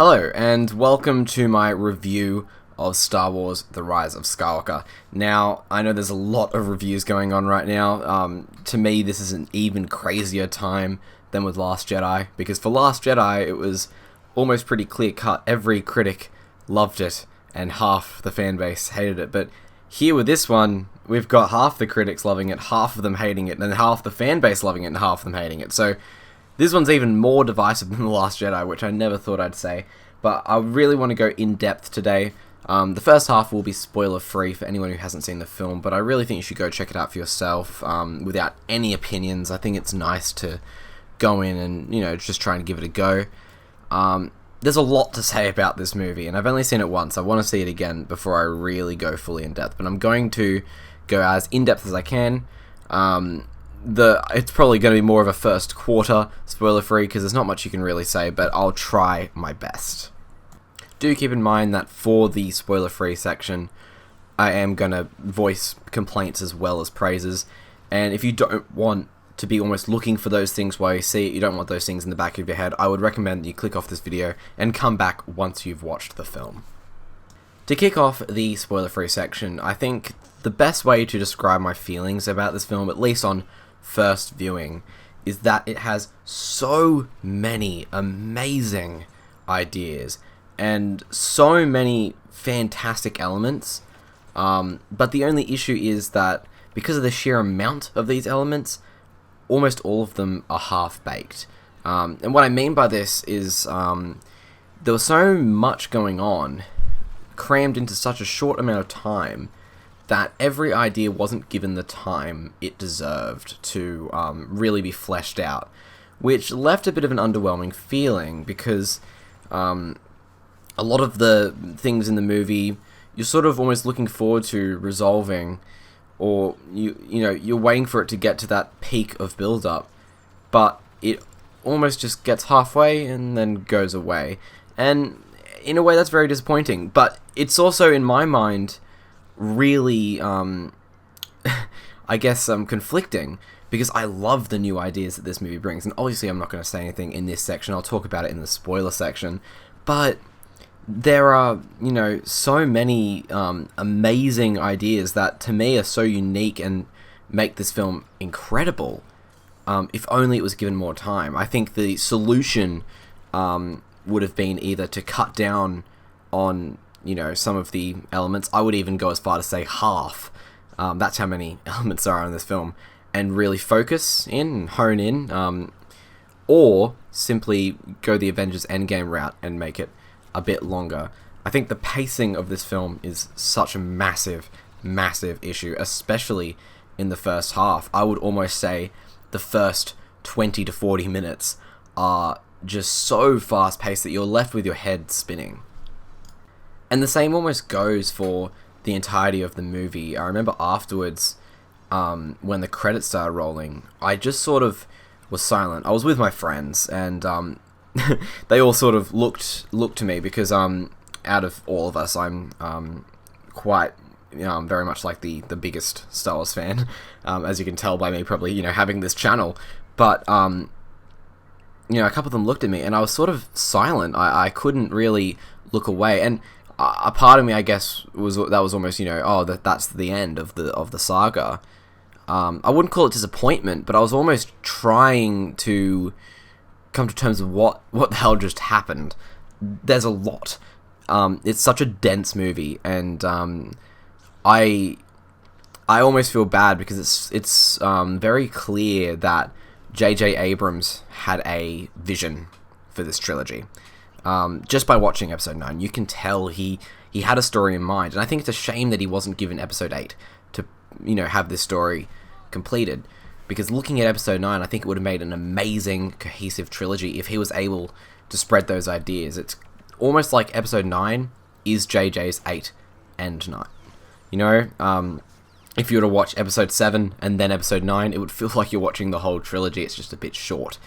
Hello, and welcome to my review of Star Wars The Rise of Skywalker. Now, I know there's a lot of reviews going on right now. To me, this is an even crazier time than with Last Jedi, because for Last Jedi, it was almost pretty clear-cut. Every critic loved it, and half the fanbase hated it. But here with this one, we've got half the critics loving it, half of them hating it, and half the fanbase loving it, and half of them hating it. So this one's even more divisive than The Last Jedi, which I never thought I'd say. But I really want to go in-depth today. The first half will be spoiler-free for anyone who hasn't seen the film, but I really think you should go check it out for yourself without any opinions. I think it's nice to go in and, just try and give it a go. There's a lot to say about this movie, and I've only seen it once. I want to see it again before I really go fully in-depth, but I'm going to go as in-depth as I can. It's probably going to be more of a first quarter spoiler-free because there's not much you can really say, but I'll try my best. Do keep in mind that for the spoiler-free section, I am going to voice complaints as well as praises, and if you don't want to be almost looking for those things while you see it, you don't want those things in the back of your head, I would recommend that you click off this video and come back once you've watched the film. To kick off the spoiler-free section, I think the best way to describe my feelings about this film, at least on first viewing, is that it has so many amazing ideas and so many fantastic elements, but the only issue is that because of the sheer amount of these elements, almost all of them are half-baked. And what I mean by this is there was so much going on crammed into such a short amount of time that every idea wasn't given the time it deserved to really be fleshed out, which left a bit of an underwhelming feeling because a lot of the things in the movie you're sort of almost looking forward to resolving, or you're waiting for it to get to that peak of build-up, but it almost just gets halfway and then goes away, and in a way that's very disappointing. But it's also, in my mind, really, I guess, conflicting, because I love the new ideas that this movie brings, and obviously I'm not going to say anything in this section, I'll talk about it in the spoiler section, but there are, so many amazing ideas that to me are so unique and make this film incredible, if only it was given more time. I think the solution would have been either to cut down on some of the elements. I would even go as far to say half. That's how many elements there are in this film. And really focus in and hone in. Or simply go the Avengers Endgame route and make it a bit longer. I think the pacing of this film is such a massive, massive issue, especially in the first half. I would almost say the first 20 to 40 minutes are just so fast-paced that you're left with your head spinning. And the same almost goes for the entirety of the movie. I remember afterwards, when the credits started rolling, I just sort of was silent. I was with my friends, and they all sort of looked to me, because out of all of us, I'm quite, very much like the biggest Star Wars fan, as you can tell by me probably, having this channel. But a couple of them looked at me, and I was sort of silent. I couldn't really look away, and a part of me, I guess, was almost, that's the end of the saga. I wouldn't call it disappointment, but I was almost trying to come to terms with what the hell just happened. There's a lot. It's such a dense movie, and I almost feel bad because it's very clear that J.J. Abrams had a vision for this trilogy. Just by watching Episode 9, you can tell he had a story in mind, and I think it's a shame that he wasn't given Episode 8 to, have this story completed, because looking at Episode 9, I think it would have made an amazing, cohesive trilogy if he was able to spread those ideas. It's almost like Episode 9 is JJ's 8 and 9. If you were to watch Episode 7 and then Episode 9, it would feel like you're watching the whole trilogy. It's just a bit short.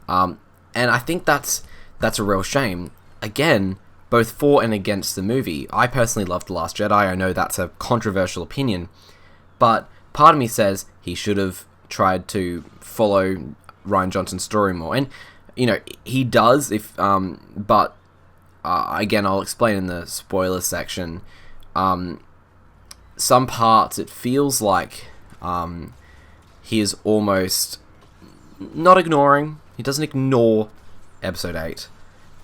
And I think that's a real shame. Again, both for and against the movie. I personally loved The Last Jedi. I know that's a controversial opinion, but part of me says he should have tried to follow Rian Johnson's story more. And, he does, but again, I'll explain in the spoiler section. Some parts it feels like he is almost not ignoring. He doesn't ignore Episode 8.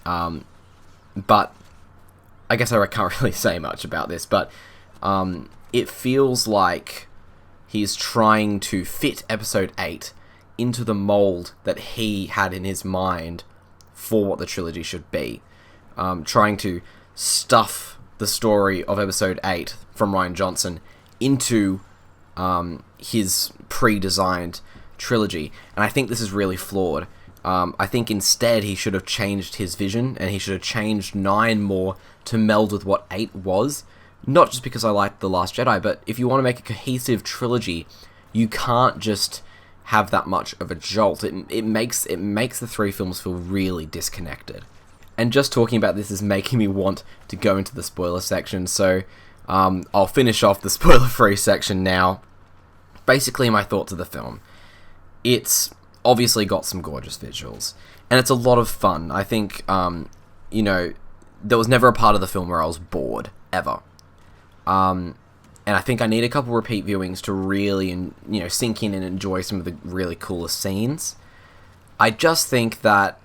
But I guess I can't really say much about this, but it feels like he's trying to fit Episode 8 into the mold that he had in his mind for what the trilogy should be. Trying to stuff the story of Episode 8 from Rian Johnson into his pre-designed trilogy. And I think this is really flawed. I think instead he should have changed his vision, and he should have changed 9 more to meld with what 8 was. Not just because I like The Last Jedi, but if you want to make a cohesive trilogy, you can't just have that much of a jolt. It makes the 3 films feel really disconnected. And just talking about this is making me want to go into the spoiler section, so I'll finish off the spoiler-free section now. Basically, my thoughts of the film. It's obviously got some gorgeous visuals, and it's a lot of fun. I think, there was never a part of the film where I was bored, ever. And I think I need a couple repeat viewings to really, sink in and enjoy some of the really coolest scenes. I just think that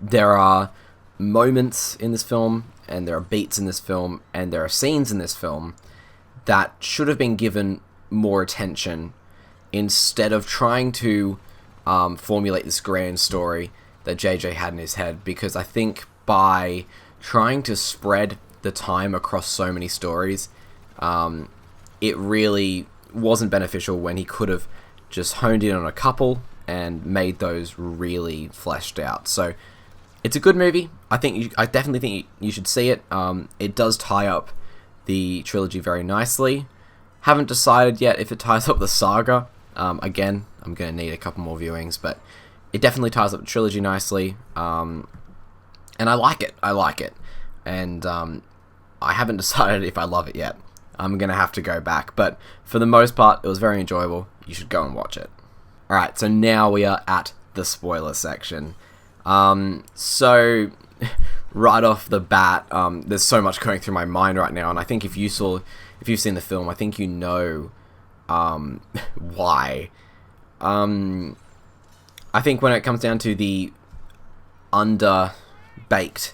there are moments in this film, and there are beats in this film, and there are scenes in this film that should have been given more attention instead of trying to formulate this grand story that JJ had in his head, because I think by trying to spread the time across so many stories, it really wasn't beneficial when he could have just honed in on a couple and made those really fleshed out. So it's a good movie. I definitely think you should see it. It does tie up the trilogy very nicely. Haven't decided yet if it ties up the saga. Again, I'm going to need a couple more viewings, but it definitely ties up the trilogy nicely. And I like it. And I haven't decided if I love it yet. I'm going to have to go back. But for the most part, it was very enjoyable. You should go and watch it. Alright, so now we are at the spoiler section. So, right off the bat, there's so much going through my mind right now, and I think if you've seen the film, I think you know why. I think when it comes down to the underbaked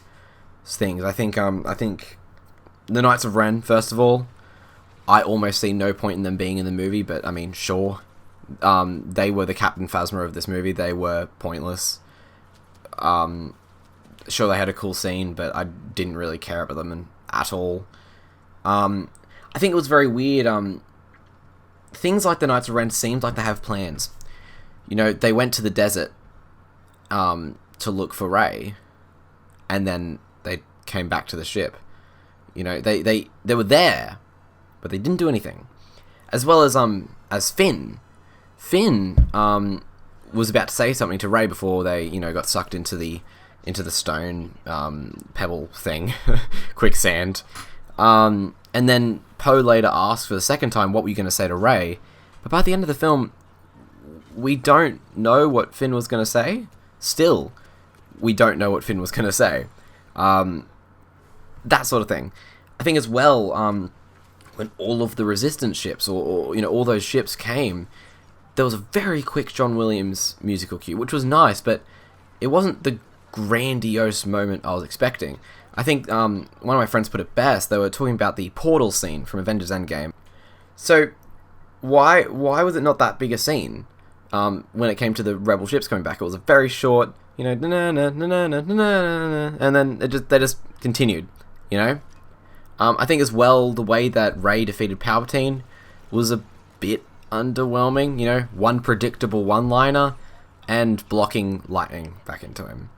things, I think the Knights of Ren, first of all, I almost see no point in them being in the movie, but I mean, sure. They were the Captain Phasma of this movie. They were pointless. Sure, they had a cool scene, but I didn't really care about them at all. I think it was very weird. Things like the Knights of Ren seemed like they have plans. They went to the desert to look for Rey, and then they came back to the ship. They were there, but they didn't do anything. As well as Finn. Finn was about to say something to Rey before they, got sucked into the stone pebble thing, quicksand. And then Poe later asked for the second time, "What were you going to say to Rey?" But by the end of the film, we don't know what Finn was going to say. Still, we don't know what Finn was going to say. That sort of thing. I think as well, when all of the Resistance ships, or all those ships came, there was a very quick John Williams musical cue, which was nice, but it wasn't the grandiose moment I was expecting. I think one of my friends put it best. They were talking about the portal scene from Avengers Endgame. So, why was it not that big a scene when it came to the Rebel ships coming back? It was a very short, and then they just continued, I think as well, the way that Rey defeated Palpatine was a bit underwhelming, one predictable one-liner and blocking lightning back into him.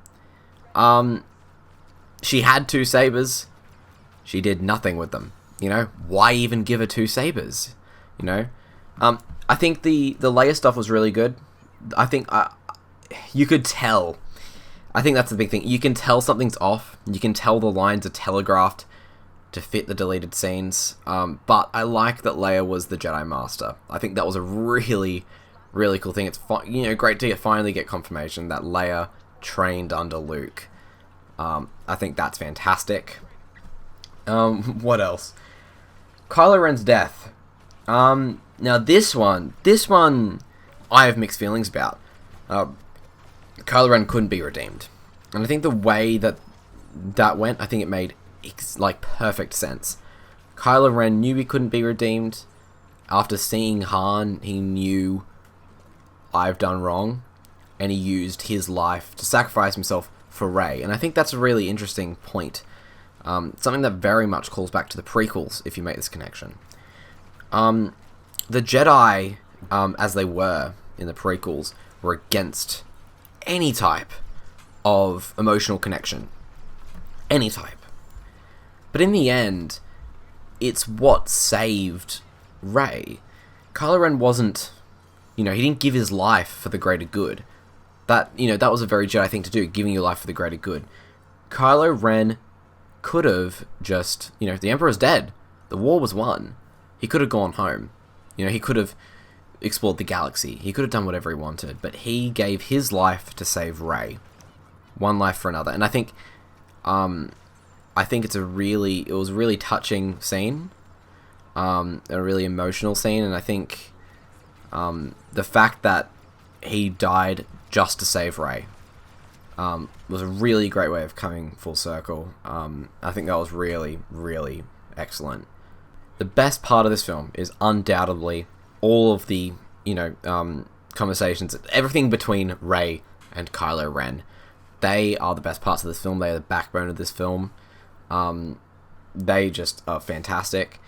She had 2 sabers. She did nothing with them. Why even give her 2 sabers? I think the Leia stuff was really good. I think you could tell. I think that's the big thing. You can tell something's off. You can tell the lines are telegraphed to fit the deleted scenes. But I like that Leia was the Jedi Master. I think that was a really, really cool thing. It's great to finally get confirmation that Leia trained under Luke. I think that's fantastic. What else? Kylo Ren's death. Now this one, I have mixed feelings about. Kylo Ren couldn't be redeemed, and I think the way that went, I think it made perfect sense. Kylo Ren knew he couldn't be redeemed. After seeing Han, he knew, I've done wrong, and he used his life to sacrifice himself for Rey. And I think that's a really interesting point. Something that very much calls back to the prequels, if you make this connection. The Jedi, as they were in the prequels, were against any type of emotional connection. Any type. But in the end, it's what saved Rey. Kylo Ren wasn't, he didn't give his life for the greater good. That was a very Jedi thing to do, giving your life for the greater good. Kylo Ren could have just, the Emperor's dead. The war was won. He could have gone home. He could have explored the galaxy. He could have done whatever he wanted. But he gave his life to save Rey. One life for another. And I think it was a really touching scene. A really emotional scene. And I think the fact that he died just to save Rey was a really great way of coming full circle. I think that was really, really excellent. The best part of this film is undoubtedly all of the, conversations, everything between Rey and Kylo Ren. They are the best parts of this film. They are the backbone of this film. They just are fantastic.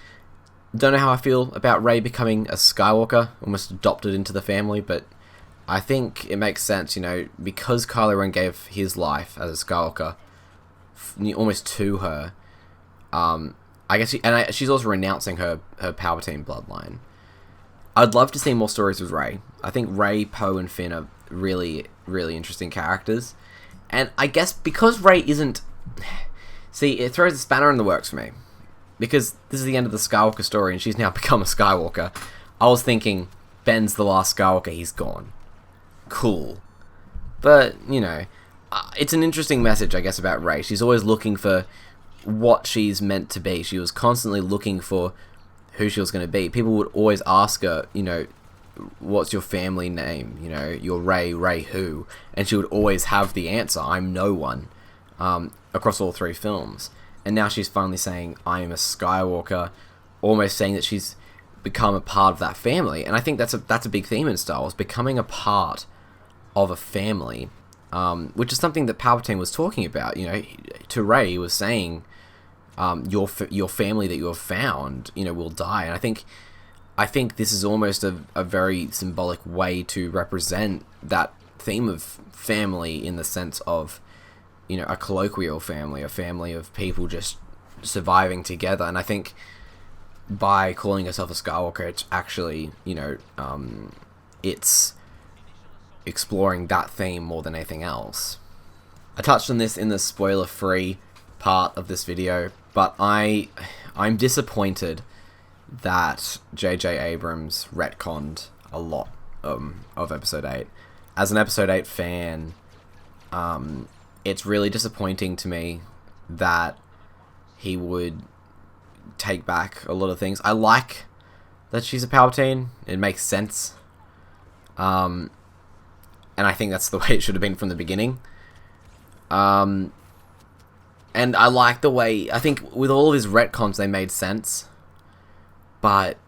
Don't know how I feel about Rey becoming a Skywalker, almost adopted into the family, but I think it makes sense, because Kylo Ren gave his life as a Skywalker almost to her. I guess she's also renouncing her Palpatine bloodline. I'd love to see more stories with Rey. I think Rey, Poe, and Finn are really, really interesting characters. And I guess because Rey isn't... See, it throws a spanner in the works for me. Because this is the end of the Skywalker story and she's now become a Skywalker. I was thinking, Ben's the last Skywalker, he's gone. Cool. But, it's an interesting message, I guess, about Rey. She's always looking for what she's meant to be. She was constantly looking for who she was going to be. People would always ask her, what's your family name? You're Rey who? And she would always have the answer, I'm no one, across all three films. And now she's finally saying, I am a Skywalker, almost saying that she's become a part of that family. And I think that's a big theme in Star Wars, becoming a part of a family, which is something that Palpatine was talking about. To Rey, he was saying, your family that you have found, will die. And I think this is almost a very symbolic way to represent that theme of family, in the sense of, a colloquial family, a family of people just surviving together. And I think by calling herself a Skywalker, it's actually, it's exploring that theme more than anything else. I touched on this in the spoiler-free part of this video, but I'm disappointed that J.J. Abrams retconned a lot of Episode 8. As an Episode 8 fan, it's really disappointing to me that he would take back a lot of things. I like that she's a Palpatine. It makes sense. And I think that's the way it should have been from the beginning. And I like the way... I think with all of his retcons, they made sense. But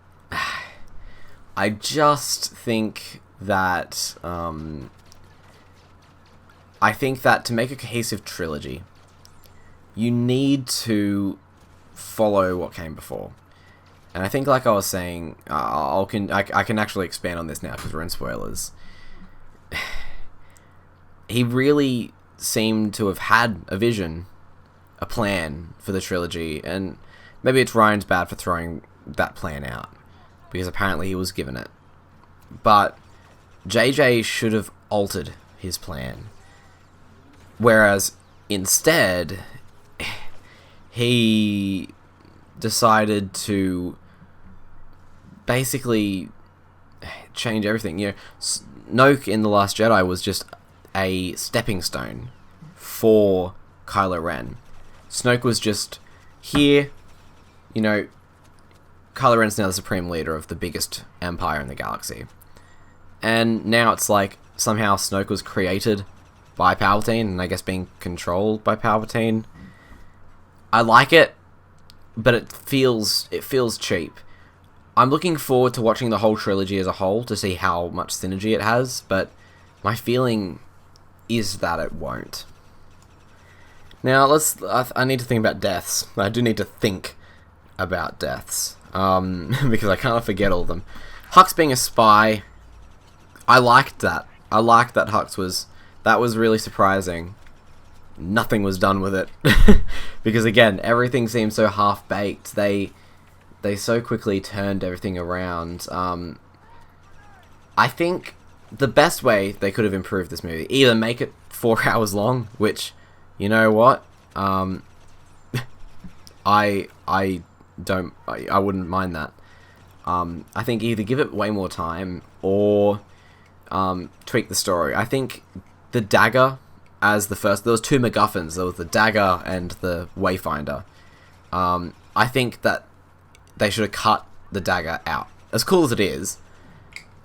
I just think that... I think that to make a cohesive trilogy, you need to follow what came before. And I think, like I was saying, I can actually expand on this now because we're in spoilers. He really seemed to have had a vision, a plan for the trilogy, and maybe it's Ryan's bad for throwing that plan out, because apparently he was given it. But JJ should have altered his plan. Whereas, instead, he decided to basically change everything. Snoke in The Last Jedi was just a stepping stone for Kylo Ren. Snoke was just here, you know, Kylo Ren's now the supreme leader of the biggest empire in the galaxy. And now it's like, somehow Snoke was created by Palpatine, and I guess being controlled by Palpatine. I like it, but it feels cheap. I'm looking forward to watching the whole trilogy as a whole to see how much synergy it has, but my feeling is that it won't. Now, I need to think about deaths. I do need to think about deaths, because I can't forget all of them. Hux being a spy, I liked that. I liked that that was really surprising. Nothing was done with it. Because again, everything seemed so half-baked. They so quickly turned everything around. I think the best way they could have improved this movie, either make it 4 hours long, which, you know what, I wouldn't mind that. I think either give it way more time or tweak the story. I think the Dagger as the first, there was 2 MacGuffins. There was the Dagger and the Wayfinder. I think that they should have cut the Dagger out. As cool as it is,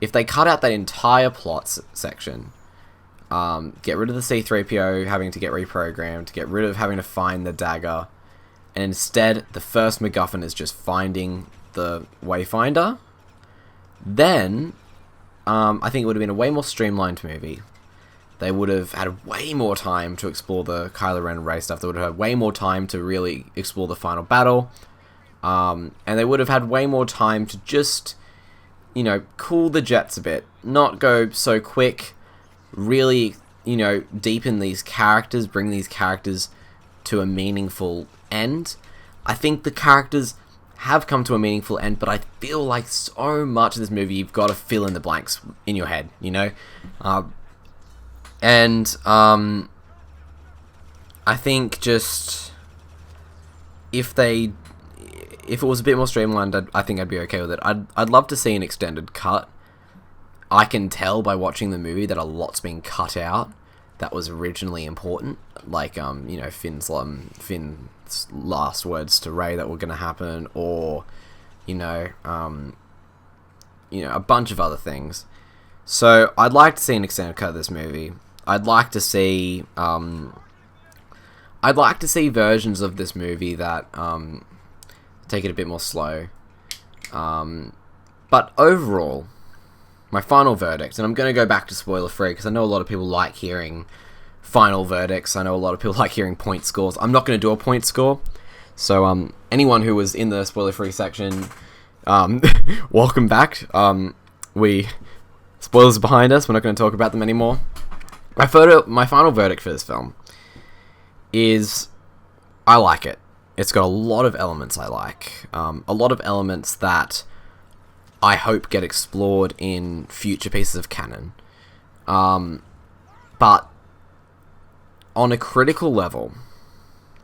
if they cut out that entire plot section, get rid of the C-3PO having to get reprogrammed, get rid of having to find the Dagger, and instead the first MacGuffin is just finding the Wayfinder, then I think it would have been a way more streamlined movie. They would have had way more time to explore the Kylo Ren Rey stuff. They would have had way more time to really explore the final battle. And they would have had way more time to just, you know, cool the jets a bit. Not go so quick. Really, you know, deepen these characters. Bring these characters to a meaningful end. I think the characters have come to a meaningful end, but I feel like so much of this movie you've got to fill in the blanks in your head, you know? I think just if it was a bit more streamlined, I think I'd be okay with it. I'd love to see an extended cut. I can tell by watching the movie that a lot's been cut out that was originally important, like you know, Finn's last words to Rey that were going to happen, or you know, a bunch of other things. So I'd like to see an extended cut of this movie. I'd like to see versions of this movie that take it a bit more slow. But overall, my final verdict, and I'm going to go back to spoiler free because I know a lot of people like hearing final verdicts. I know a lot of people like hearing point scores. I'm not going to do a point score. So anyone who was in the spoiler free section, welcome back. Spoilers are behind us. We're not going to talk about them anymore. My final verdict for this film is I like it. It's got a lot of elements I like. A lot of elements that I hope get explored in future pieces of canon. But on a critical level,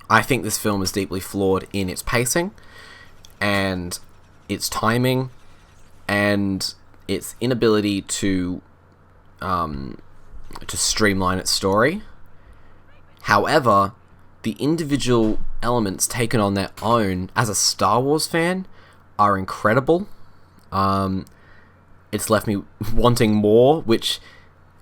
I think this film is deeply flawed in its pacing and its timing and its inability to streamline its story. However, the individual elements taken on their own as a Star Wars fan are incredible. It's left me wanting more, which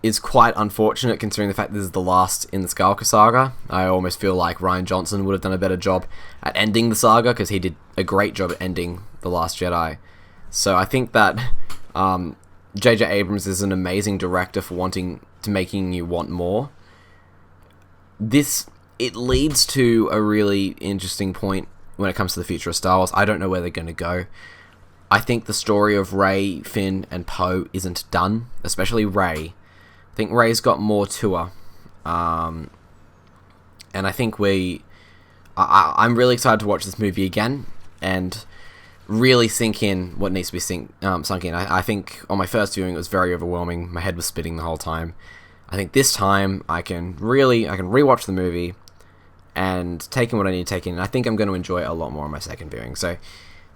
is quite unfortunate considering the fact this is the last in the Skywalker saga. I almost feel like Rian Johnson would have done a better job at ending the saga because he did a great job at ending The Last Jedi. So I think that J.J. Abrams is an amazing director for making you want more. It leads to a really interesting point when it comes to the future of Star Wars. I don't know where they're going to go. I think the story of Rey, Finn, and Poe isn't done, especially Rey. I think Rey's got more to her. And I think I'm really excited to watch this movie again and really sink in what needs to be sunk in. I think on my first viewing it was very overwhelming. My head was spinning the whole time. I think this time I can rewatch the movie and take in what I need to take in. And I think I'm going to enjoy it a lot more on my second viewing. So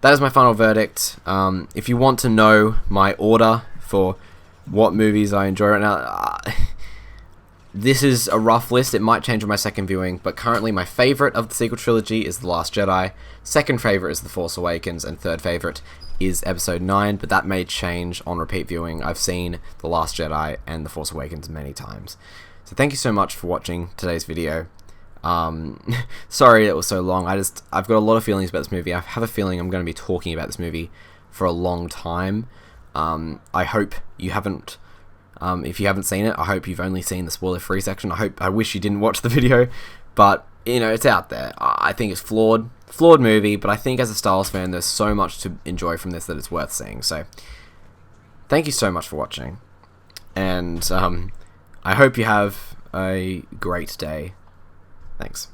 that is my final verdict. If you want to know my order for what movies I enjoy right now, This is a rough list. It might change on my second viewing, but currently my favourite of the sequel trilogy is The Last Jedi, second favourite is The Force Awakens, and third favourite is Episode 9, but that may change on repeat viewing. I've seen The Last Jedi and The Force Awakens many times. So thank you so much for watching today's video. Sorry it was so long. I've got a lot of feelings about this movie. I have a feeling I'm going to be talking about this movie for a long time. I hope you haven't... if you haven't seen it, I hope you've only seen the spoiler-free section. I wish you didn't watch the video, but, you know, it's out there. I think it's flawed movie, but I think as a Star Wars fan, there's so much to enjoy from this that it's worth seeing. So, thank you so much for watching, and I hope you have a great day. Thanks.